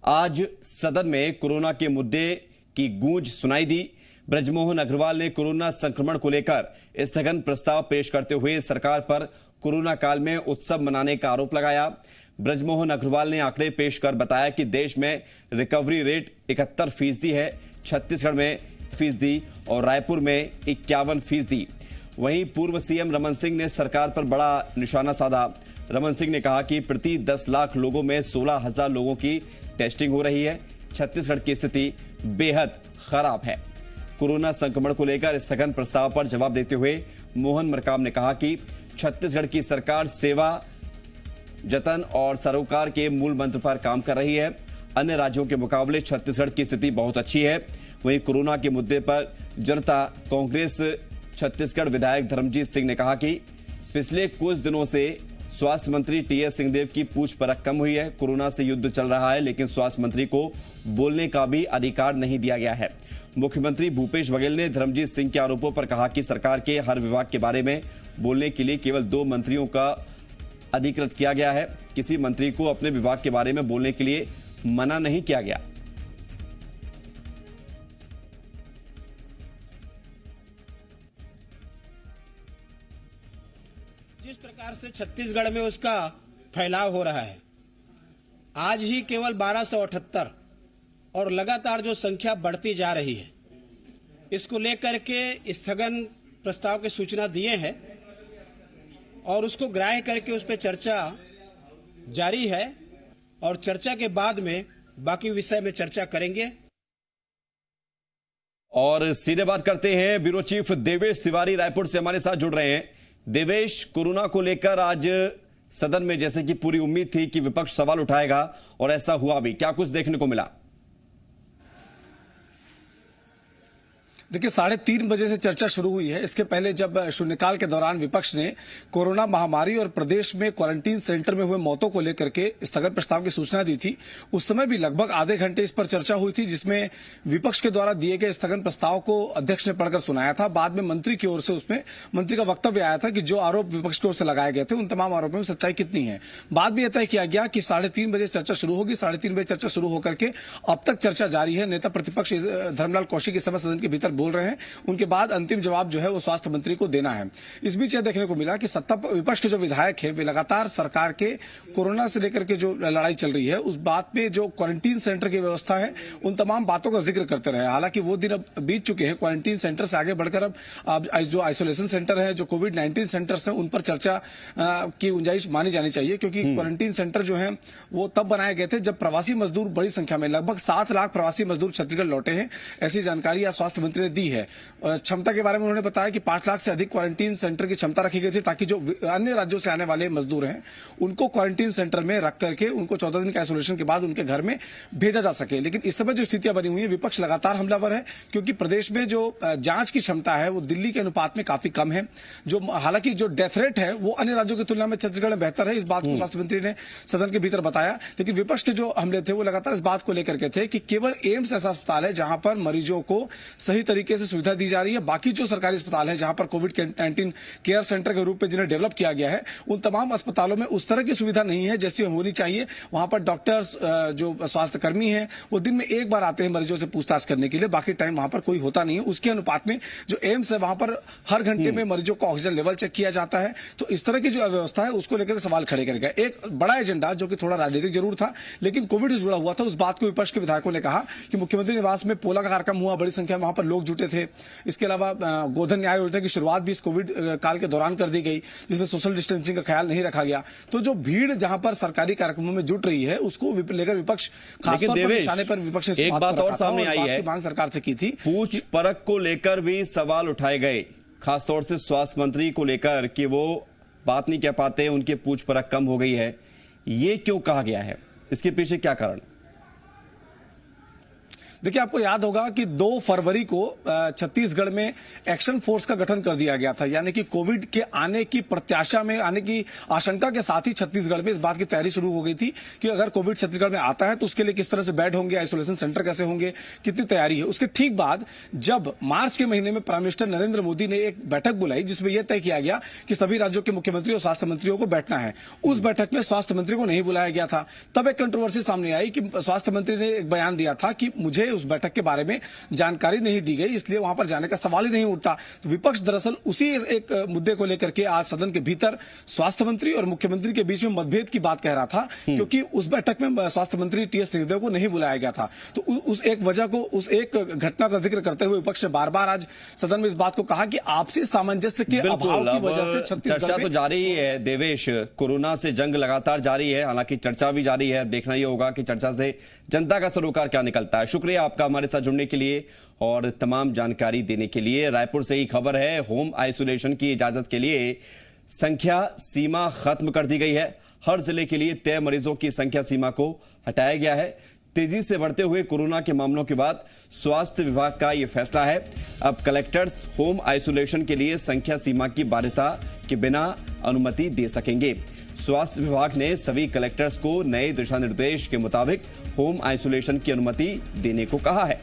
आज सदन में कोरोना के मुद्दे की गूंज सुनाई दी। ब्रजमोहन अग्रवाल ने कोरोना संक्रमण को लेकर स्थगन प्रस्ताव पेश करते हुए सरकार पर कोरोना काल में उत्सव मनाने का आरोप लगाया। ब्रजमोहन अग्रवाल ने आंकड़े पेश कर बताया कि देश में रिकवरी रेट 71% है, छत्तीसगढ़ में फीसदी और रायपुर में 51%। वहीं पूर्व सीएम रमन सिंह ने सरकार पर बड़ा निशाना साधा। रमन सिंह ने कहा कि प्रति 10 लाख लोगों में 16,000 लोगों की टेस्टिंग हो रही है। छत्तीसगढ़ की स्थिति बेहद खराब है। कोरोना संक्रमण को लेकर स्थगन प्रस्ताव पर जवाब देते हुए मोहन मरकाम ने कहा कि छत्तीसगढ़ की सरकार सेवा, जतन और सरोकार के मूल मंत्र पर काम कर रही है। अन्य राज्यों के मुकाबले छत्तीसगढ़ की स्थिति बहुत अच्छी है। वहीं कोरोना के मुद्दे पर जनता कांग्रेस छत्तीसगढ़ विधायक धर्मजीत सिंह ने कहा कि पिछले कुछ दिनों से स्वास्थ्य मंत्री टीएस सिंहदेव की पूछ परख कम हुई है। कोरोना से युद्ध चल रहा है, लेकिन स्वास्थ्य मंत्री को बोलने का भी अधिकार नहीं दिया गया है। मुख्यमंत्री भूपेश बघेल ने धर्मजीत सिंह के आरोपों पर कहा कि सरकार के हर विभाग के बारे में बोलने के लिए केवल 2 मंत्रियों का अधिकृत किया गया है। किसी मंत्री को अपने विभाग के बारे में बोलने के लिए मना नहीं किया गया। जिस प्रकार से छत्तीसगढ़ में उसका फैलाव हो रहा है, आज ही केवल 1278 और लगातार जो संख्या बढ़ती जा रही है, इसको लेकर के स्थगन प्रस्ताव की सूचना दिए हैं और उसको ग्राह्य करके उस पर चर्चा जारी है और चर्चा के बाद में बाकी विषय में चर्चा करेंगे। और सीधे बात करते हैं, ब्यूरो चीफ देवेश तिवारी रायपुर से हमारे साथ जुड़ रहे हैं। देवेश, कोरोना को लेकर आज सदन में जैसे कि पूरी उम्मीद थी कि विपक्ष सवाल उठाएगा और ऐसा हुआ भी, क्या कुछ देखने को मिला? देखिए, 3:30 बजे से चर्चा शुरू हुई है। इसके पहले जब शून्यकाल के दौरान विपक्ष ने कोरोना महामारी और प्रदेश में क्वारंटीन सेंटर में हुए मौतों को लेकर के स्थगन प्रस्ताव की सूचना दी थी, उस समय भी लगभग आधे घंटे इस पर चर्चा हुई थी, जिसमें विपक्ष के द्वारा दिए गए स्थगन प्रस्ताव को अध्यक्ष ने पढ़कर सुनाया था। बाद में मंत्री की ओर से उसमें मंत्री का वक्तव्य आया था कि जो आरोप विपक्ष की ओर से लगाए गए थे उन तमाम आरोपों में सच्चाई कितनी है। बाद में यह तय किया गया कि 3:30 बजे चर्चा शुरू होगी। 3:30 बजे चर्चा शुरू होकर के अब तक चर्चा जारी है। नेता प्रतिपक्ष धर्मलाल कौशिक इस समय सदन के भीतर बोल रहे हैं। उनके बाद अंतिम जवाब जो है वो स्वास्थ्य मंत्री को देना है। इस बीच यह देखने को मिला कि सत्ता विपक्ष के जो विधायक हैं वे लगातार सरकार के कोरोना से लेकर के जो लड़ाई चल रही है उस बात में जो क्वारंटीन सेंटर की व्यवस्था है उन तमाम बातों का जिक्र करते रहे। हालांकि वो दिन अब बीत चुके हैं। क्वारंटीन सेंटर से आगे बढ़कर अब जो आइसोलेशन सेंटर है, जो कोविड-19 सेंटर्स हैं, उन पर चर्चा की गुंजाइश मानी जानी चाहिए, क्योंकि क्वारंटीन सेंटर जो है वो तब बनाए गए थे जब प्रवासी मजदूर बड़ी संख्या में, लगभग 7 लाख प्रवासी मजदूर छत्तीसगढ़ लौटे हैं। ऐसी जानकारी आज स्वास्थ्य मंत्री ने दी है। क्षमता के बारे में उन्होंने बताया कि 5 लाख से अधिक क्वारंटीन सेंटर की क्षमता रखी गई थी, ताकि जो अन्य राज्यों से आने वाले मजदूर हैं उनको क्वारंटीन सेंटर में रख करके उनको 14 दिन के आइसोलेशन के बाद उनके घर में भेजा जा सके। लेकिन इस समय जो स्थितियां बनी हुई है, विपक्ष लगातार हमलावर है, क्योंकि प्रदेश में जो जांच की क्षमता है वो दिल्ली के अनुपात में काफी कम है। जो हालांकि जो डेथ रेट है वो अन्य राज्यों की तुलना में छत्तीसगढ़ में बेहतर है। इस बात को स्वास्थ्य मंत्री ने सदन के भीतर बताया। लेकिन विपक्ष के जो हमले थे वो लगातार इस बात को लेकर के थे कि केवल एम्स ऐसा अस्पताल है जहां पर मरीजों को सही तरीके से सुविधा दी जा रही है। बाकी जो सरकारी अस्पताल है जहां पर कोविड-19 केयर सेंटर के रूप में जिन्हें डेवलप किया गया है, उन तमाम अस्पतालों में उस तरह की सुविधा नहीं है जैसी होनी चाहिए। वहां पर डॉक्टर्स, जो स्वास्थ्य कर्मी हैं, वो दिन में एक बार आते हैं मरीजों से पूछताछ करने के लिए, बाकी टाइम वहां पर कोई होता नहीं है। उसके अनुपात में जो एम्स है वहां पर हर घंटे में मरीजों का ऑक्सीजन लेवल चेक किया जाता है। तो इस तरह की जो अव्यवस्था है उसको लेकर सवाल खड़े करेगा। एक बड़ा एजेंडा जो कि थोड़ा राजनीतिक जरूर था लेकिन कोविड से जुड़ा हुआ था, उस बात को विपक्ष के विधायकों ने कहा कि मुख्यमंत्री निवास में पोला का कार्यक्रम हुआ, बड़ी संख्या में वहां पर लोग जुटे थे। इसके अलावा गोधन न्याय योजना की शुरुआत भी इस कोविड काल के दौरान कर दी गई, जिसमें सोशल डिस्टेंसिंग का ख्याल नहीं रखा गया। तो जो भीड़ जहां पर सरकारी कार्यक्रमों में जुट रही है उसको लेकर विपक्ष खासतौर पर निशाने पर विपक्ष ने एक बात और सामने आई है, मांग सरकार से की थी। पूछ परख को लेकर भी सवाल उठाए गए, खासतौर से स्वास्थ्य मंत्री को लेकर कि वो बात नहीं कह पाते, उनकी पूछ परख कम हो गई है। ये क्यों कहा गया है? इसके पीछे क्या कारण? देखिए, आपको याद होगा कि 2 फरवरी को छत्तीसगढ़ में एक्शन फोर्स का गठन कर दिया गया था, यानी कि कोविड के आने की प्रत्याशा में, आने की आशंका के साथ ही छत्तीसगढ़ में इस बात की तैयारी शुरू हो गई थी कि अगर कोविड छत्तीसगढ़ में आता है तो उसके लिए किस तरह से बेड होंगे, आइसोलेशन सेंटर कैसे होंगे, कितनी तैयारी है। उसके ठीक बाद जब मार्च के महीने में प्राइम मिनिस्टर नरेंद्र मोदी ने एक बैठक बुलाई जिसमें यह तय किया गया कि सभी राज्यों के मुख्यमंत्री और स्वास्थ्य मंत्रियों को बैठना है, उस बैठक में स्वास्थ्य मंत्री को नहीं बुलाया गया था। तब एक कंट्रोवर्सी सामने आई कि स्वास्थ्य मंत्री ने एक बयान दिया था कि मुझे उस बैठक के बारे में जानकारी नहीं दी गई, इसलिए वहां पर जाने का सवाल ही नहीं उठता। तो विपक्ष दरअसल उसी एक मुद्दे को लेकर के आज सदन के भीतर स्वास्थ्य मंत्री और मुख्यमंत्री के बीच में मतभेद की बात कह रहा था, क्योंकि उस बैठक में स्वास्थ्य मंत्री टीएस सिंहदेव को नहीं बुलाया गया था। तो उस एक वजह को, उस एक घटना का जिक्र करते हुए विपक्ष ने बार बार आज सदन में इस बात को कहा कि आपसी सामंजस्य के अभाव की वजह से छत्तीसगढ़ चर्चा तो जारी है देवेश, कोरोना से जंग लगातार जारी है, हालांकि चर्चा भी जारी है। देखना यह होगा कि चर्चा से जनता का सरोकार क्या निकलता है। शुक्रिया आपका हमारे साथ जुड़ने के लिए और तमाम जानकारी देने के लिए। रायपुर से ही खबर है, होम आइसोलेशन की इजाजत के लिए संख्या सीमा खत्म कर दी गई है। हर जिले के लिए तय मरीजों की संख्या सीमा को हटाया गया है। तेजी से बढ़ते हुए कोरोना के मामलों के बाद स्वास्थ्य विभाग का यह फैसला है। अब कलेक्टर्स होम आइसोलेशन के लिए संख्या सीमा की बाध्यता के बिना अनुमति दे सकेंगे। स्वास्थ्य विभाग ने सभी कलेक्टर्स को नए दिशा निर्देश के मुताबिक होम आइसोलेशन की अनुमति देने को कहा है।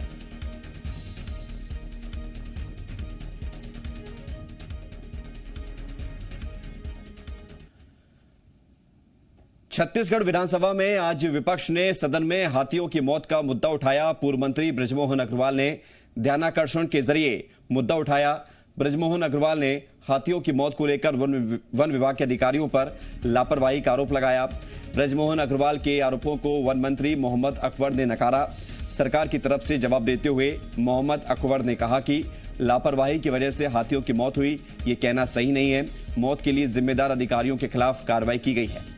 छत्तीसगढ़ विधानसभा में आज विपक्ष ने सदन में हाथियों की मौत का मुद्दा उठाया। पूर्व मंत्री बृजमोहन अग्रवाल ने ध्यानाकर्षण के जरिए मुद्दा उठाया। बृजमोहन अग्रवाल ने हाथियों की मौत को लेकर वन विभाग के अधिकारियों पर लापरवाही का आरोप लगाया। बृजमोहन अग्रवाल के आरोपों को वन मंत्री मोहम्मद अकबर ने नकारा। सरकार की तरफ से जवाब देते हुए मोहम्मद अकबर ने कहा कि लापरवाही की वजह से हाथियों की मौत हुई, ये कहना सही नहीं है। मौत के लिए जिम्मेदार अधिकारियों के खिलाफ कार्रवाई की गई है।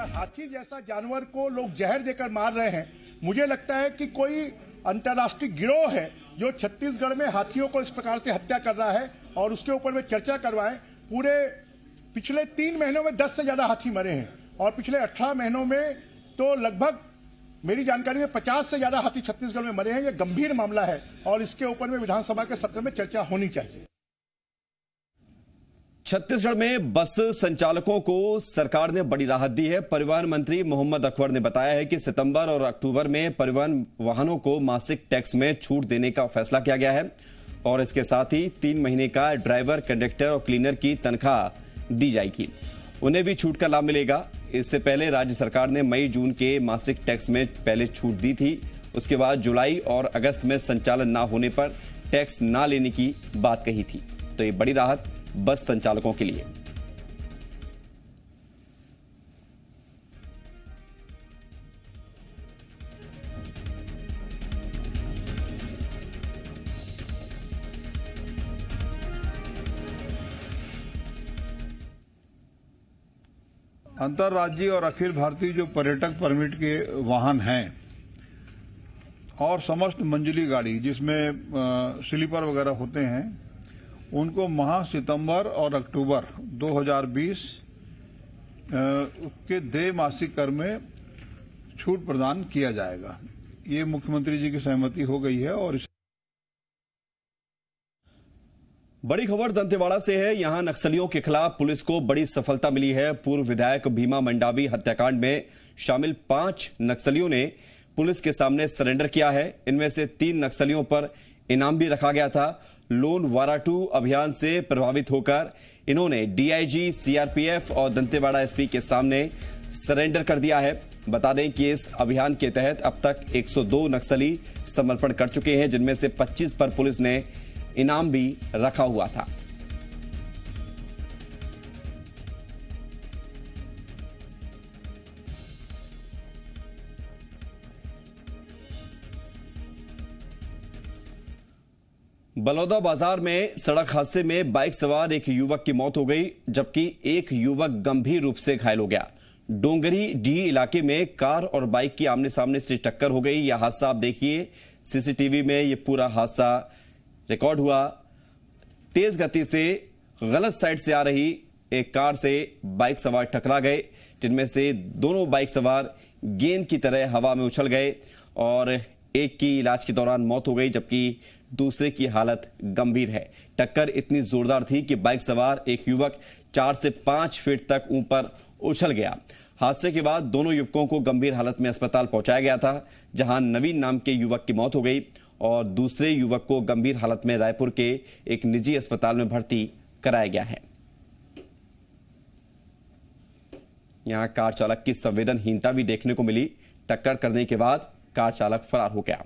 हाथी जैसा जानवर को लोग जहर देकर मार रहे हैं, मुझे लगता है कि कोई अंतर्राष्ट्रीय गिरोह है जो छत्तीसगढ़ में हाथियों को इस प्रकार से हत्या कर रहा है और उसके ऊपर में चर्चा करवाएं। पूरे पिछले 3 महीनों में 10 से ज्यादा हाथी मरे हैं और पिछले 18 महीनों में तो लगभग मेरी जानकारी में 50 से ज्यादा हाथी छत्तीसगढ़ में मरे हैं। यह गंभीर मामला है और इसके ऊपर में विधानसभा के सत्र में चर्चा होनी चाहिए। छत्तीसगढ़ में बस संचालकों को सरकार ने बड़ी राहत दी है। परिवहन मंत्री मोहम्मद अकबर ने बताया है कि सितंबर और अक्टूबर में परिवहन वाहनों को मासिक टैक्स में छूट देने का फैसला किया गया है और इसके साथ ही 3 महीने का ड्राइवर, कंडक्टर और क्लीनर की तनख्वाह दी जाएगी। उन्हें भी छूट का लाभ मिलेगा। इससे पहले राज्य सरकार ने मई जून के मासिक टैक्स में पहले छूट दी थी। उसके बाद जुलाई और अगस्त में संचालन ना होने पर टैक्स ना लेने की बात कही थी। तो ये बड़ी राहत बस संचालकों के लिए। अंतर्राज्यीय और अखिल भारतीय जो पर्यटक परमिट के वाहन हैं और समस्त मंजिली गाड़ी जिसमें स्लीपर वगैरह होते हैं, उनको माह सितंबर और अक्टूबर 2020 के देय मासिक कर में छूट प्रदान किया जाएगा। ये मुख्यमंत्री जी की सहमति हो गई है। और बड़ी खबर दंतेवाड़ा से है। यहां नक्सलियों के खिलाफ पुलिस को बड़ी सफलता मिली है। पूर्व विधायक भीमा मंडावी हत्याकांड में शामिल 5 नक्सलियों ने पुलिस के सामने सरेंडर किया है। इनमें से 3 नक्सलियों पर इनाम भी रखा गया था। लोन वाराटू अभियान से प्रभावित होकर इन्होंने डीआईजी, सीआरपीएफ और दंतेवाड़ा एसपी के सामने सरेंडर कर दिया है। बता दें कि इस अभियान के तहत अब तक 102 नक्सली समर्पण कर चुके हैं, जिनमें से 25 पर पुलिस ने इनाम भी रखा हुआ था। बलौदा बाजार में सड़क हादसे में बाइक सवार एक युवक की मौत हो गई, जबकि एक युवक गंभीर रूप से घायल हो गया। डोंगरी डी इलाके में कार और बाइक की आमने सामने से टक्कर हो गई। यह हादसा आप देखिए, सीसीटीवी में यह पूरा हादसा रिकॉर्ड हुआ। तेज गति से गलत साइड से आ रही एक कार से बाइक सवार टकरा गए, जिनमें से दोनों बाइक सवार गेंद की तरह हवा में उछल गए और एक की इलाज के दौरान मौत हो गई, जबकि दूसरे की हालत गंभीर है। टक्कर इतनी जोरदार थी कि बाइक सवार एक युवक 4 से 5 फीट तक ऊपर उछल गया। हादसे के बाद दोनों युवकों को गंभीर हालत में अस्पताल पहुंचाया गया था, जहां नवीन नाम के युवक की मौत हो गई और दूसरे युवक को गंभीर हालत में रायपुर के एक निजी अस्पताल में भर्ती कराया गया है। यहां कार चालक की संवेदनहीनता भी देखने को मिली। टक्कर करने के बाद कार चालक फरार हो गया।